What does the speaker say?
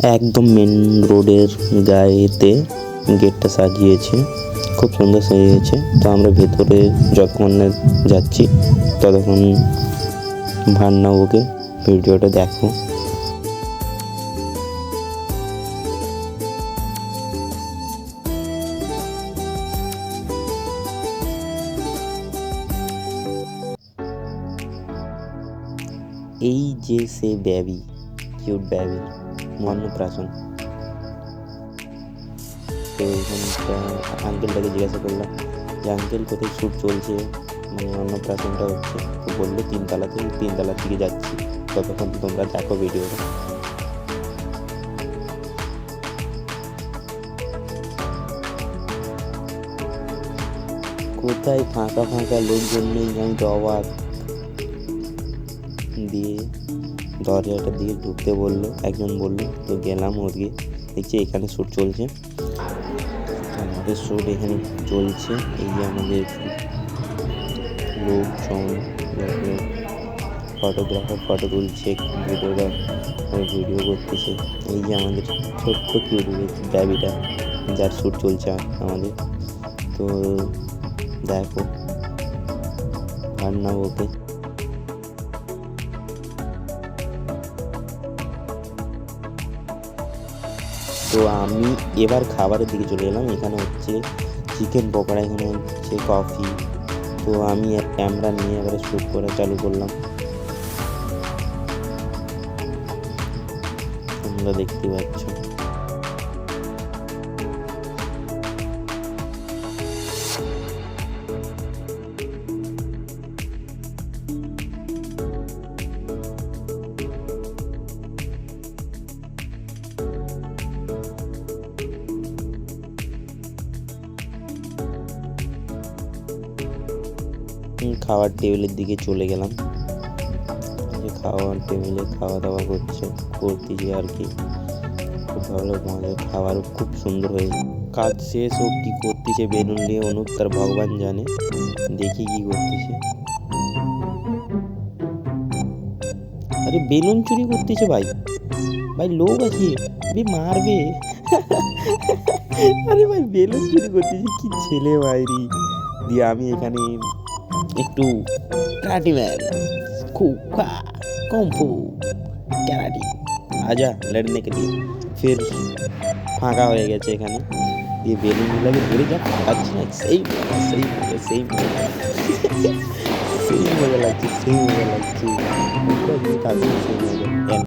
একদম মেন রোডের গায়েতে গেটটা সাজিয়েছে, খুব সুন্দর সাজিয়েছে। তো আমরা ভেতরে যতক্ষণ না যাচ্ছি ততক্ষণ ভান্নাবুকে ভিডিওটা দেখো। এই যে সে বেবি, কিউট বেবি অন্নপ্রাশন। তো এখানটা আঙ্কেলটাকে জিজ্ঞাসা করলাম যে আঙ্কেল কোথায় শ্যুট চলছে, মানে অন্নপ্রাশনটা হচ্ছে। তো বললো তিনতলার দিকে যাচ্ছি, ততক্ষণ তোমরা দেখো ভিডিওটা। কোথায় ফাঁকা ফাঁকা লোকজন নেই, আমি তো অবাক। দিয়ে দরজাটা দিয়ে ঢুকতে বললো, একজন বললো। তো গেলাম ওদিকে, দেখছি এখানে শ্যুট চলছে। আমাদের শ্যুট এখানে চলছে। এই যে আমাদের লোকজন, ফটোগ্রাফার ফটো তুলছে, ভিডিও করতেছে। এই যে আমাদের ছোট্ট কিউট বেবিটা, যার শ্যুট চলছে আমাদের। তো দেখো ভান্না ওকে। তো আমি এবার খাবারের দিকে চলে এলাম। এখানে হচ্ছে চিকেন পকোড়া, এখানে হচ্ছে কফি। তো আমি ক্যামেরা নিয়ে এবারে শ্যুট করা চালু করলাম। তোমরা দেখতে পাচ্ছ। খাওয়ার টেবিলের দিকে চলে গেলাম। খাওয়ার টেবিলে খাওয়া দাওয়া করতেছি আর কি। খুব ভালো মজা, খাবারও খুব সুন্দর হয়েছে। কাজ শেষ ও কি করতেছে বেলুন নিয়ে অনুপ, তার ভগবান জানে। দেখি কি করতেছে। আরে বেলুন চুরি করতেছে ভাই, লোক আছে মারবে। আরে ভাই বেলুন চুরি করতেছে, কি ছেলে ভাই রে। দিয়ে আমি এখানে একটু ক্যারাটি ম্যান, খুখা কম্ফু ক্যারাটি আজা লড়নে কে লিয়ে। ফির ফাঁকা হয়ে গেছে এখানে। দিয়ে বেলুনগুলোকে ধরে যা ফাটাচ্ছে না, সেই মজা লাগছে।